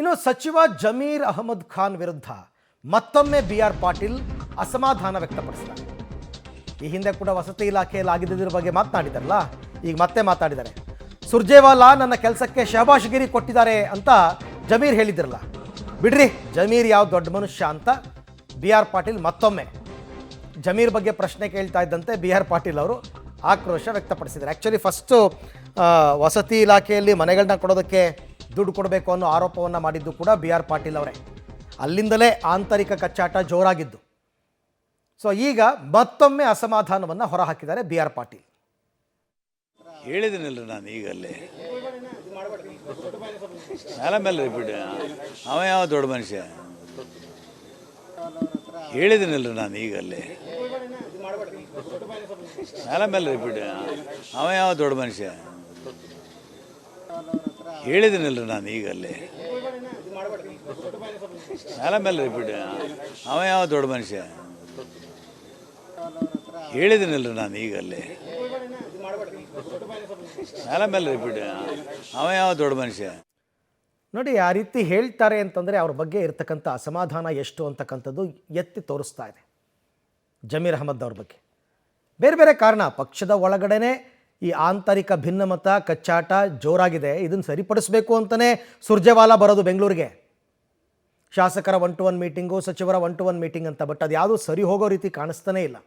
ಇನ್ನು ಸಚಿವ ಜಮೀರ್ ಅಹಮದ್ ಖಾನ್ ವಿರುದ್ಧ ಮತ್ತೊಮ್ಮೆ BR ಪಾಟೀಲ್ ಅಸಮಾಧಾನ ವ್ಯಕ್ತಪಡಿಸಿದ್ದಾರೆ. ಈ ಹಿಂದೆ ಕೂಡ ವಸತಿ ಇಲಾಖೆಯಲ್ಲಿ ಆಗಿದ್ದಿದ್ರ ಬಗ್ಗೆ ಮಾತನಾಡಿದಾರಲ್ಲ, ಈಗ ಮತ್ತೆ ಮಾತಾಡಿದ್ದಾರೆ. ಸುರ್ಜೇವಾಲಾ ನನ್ನ ಕೆಲಸಕ್ಕೆ ಶಹಬಾಷ್ಗಿರಿ ಕೊಟ್ಟಿದ್ದಾರೆ ಅಂತ ಜಮೀರ್ ಹೇಳಿದ್ರಲ್ಲ, ಬಿಡ್ರಿ ಜಮೀರ್ ಯಾವ ದೊಡ್ಡ ಮನುಷ್ಯ ಅಂತ BR ಪಾಟೀಲ್ ಮತ್ತೊಮ್ಮೆ ಜಮೀರ್ ಬಗ್ಗೆ ಪ್ರಶ್ನೆ ಕೇಳ್ತಾ ಇದ್ದಂತೆ BR ಪಾಟೀಲ್ ಅವರು ಆಕ್ರೋಶ ವ್ಯಕ್ತಪಡಿಸಿದ್ದಾರೆ. ಆ್ಯಕ್ಚುಲಿ ಫಸ್ಟು ವಸತಿ ಇಲಾಖೆಯಲ್ಲಿ ಮನೆಗಳನ್ನ ಕೊಡೋದಕ್ಕೆ ದುಡ್ಡು ಕೊಡಬೇಕು ಅನ್ನೋ ಆರೋಪವನ್ನು ಮಾಡಿದ್ದು ಕೂಡ BR ಪಾಟೀಲ್ ಅವರೇ. ಅಲ್ಲಿಂದಲೇ ಆಂತರಿಕ ಕಚ್ಚಾಟ ಜೋರಾಗಿದ್ದು. ಸೊ ಈಗ ಮತ್ತೊಮ್ಮೆ ಅಸಮಾಧಾನವನ್ನು ಹೊರಹಾಕಿದ್ದಾರೆ BR ಪಾಟೀಲ್. ಹೇಳಿದ್ದೀನಿಲ್ಲ ನಾನು ಈಗಲ್ಲೇ ಮೇಲೆ ರಿಪೀಟ್ ಅವ ಯಾವ ದೊಡ್ಡ ಮನುಷ್ಯ ಹೇಳಿದ್ದೀನಿಲ್ಲ ನಾನು ಈಗಲ್ಲೇ ಮೇಲೆ ರಿಪೀಟ್ ಅವ ಯಾವ ದೊಡ್ಡ ಮನುಷ್ಯ ಹೇಳಿದ್ದೀನಿಲ್ಲ ನಾನು ಈಗಲ್ಲೇ ಮೇಲೆ ರಿಪೀಟ್ ಅವ ಯಾವ ದೊಡ್ಡ ಮನುಷ್ಯ ಹೇಳಿದ್ದೀನಿಲ್ಲ ನಾನು ಈಗಲ್ಲೇ ಮೇಲೆ ರಿಪೀಟ್ ಅವ ಯಾವ ದೊಡ್ಡ ಮನುಷ್ಯ. ನೋಡಿ, ಆ ರೀತಿ ಹೇಳ್ತಾರೆ ಅಂತಂದರೆ ಅವ್ರ ಬಗ್ಗೆ ಇರತಕ್ಕಂಥ ಅಸಮಾಧಾನ ಎಷ್ಟು ಅಂತಕ್ಕಂಥದ್ದು ಎತ್ತಿ ತೋರಿಸ್ತಾ ಇದೆ ಜಮೀರ್ ಅಹಮದ್ ಅವ್ರ ಬಗ್ಗೆ. ಬೇರೆ ಬೇರೆ ಕಾರಣ, ಪಕ್ಷದ ಒಳಗಡೆನೇ ಈ ಆಂತರಿಕ ಭಿನ್ನಮತ ಕಚ್ಚಾಟ ಜೋರಾಗಿದೆ. ಇದನ್ನು ಸರಿಪಡಿಸಬೇಕು ಅಂತಲೇ ಸುರ್ಜೇವಾಲಾ ಬರೋದು ಬೆಂಗಳೂರಿಗೆ, ಶಾಸಕರ 1-to-1 ಮೀಟಿಂಗು, ಸಚಿವರ 1-to-1 ಮೀಟಿಂಗ್ ಅಂತ. ಬಟ್ ಅದು ಯಾವುದೂ ಸರಿ ಹೋಗೋ ರೀತಿ ಕಾಣಿಸ್ತಾನೇ ಇಲ್ಲ.